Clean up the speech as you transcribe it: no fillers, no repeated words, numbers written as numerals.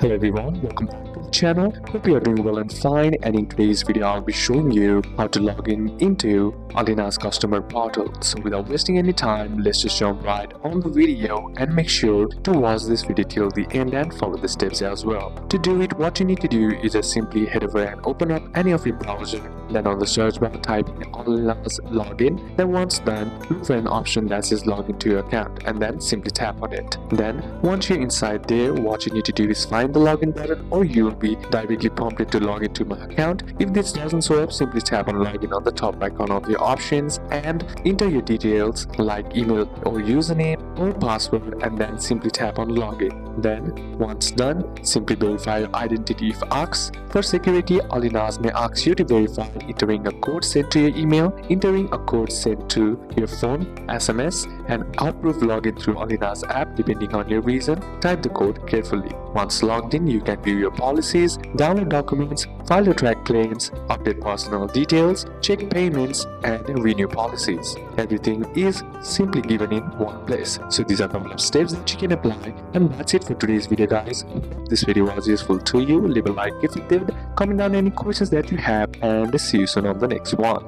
Hello everyone, welcome back to the channel. Hope you are doing well and fine, and in today's video I'll be showing you how to log into Allianz customer portal. So without wasting any time, let's just jump right on the video and make sure to watch this video till the end and follow the steps as well. To do it, what you need to do is just simply head over and open up any of your browser. Then on the search bar type in Allianz login. Then once done, look for an option that says login to your account and then simply tap on it. Then once you're inside there, what you need to do is find the login button, or you will be directly prompted to log into my account. If this doesn't show up, simply tap on login on the top right corner of your options and enter your details like email or username or password, and then simply tap on login. Then once done, simply verify your identity if asked. For security, Allianz may ask you to verify entering a code sent to your email, entering a code sent to your phone, SMS, and approve login through Allianz app depending on your reason. Type the code carefully. Once logged in, you can view your policies, download documents, file your track claims, update personal details, check payments, and renew policies. Everything is simply given in one place. So these are a couple of steps that you can apply, and that's it for today's video, guys. If this video was useful to you, leave a like if it did, comment down any questions that you have, and see you soon on the next one.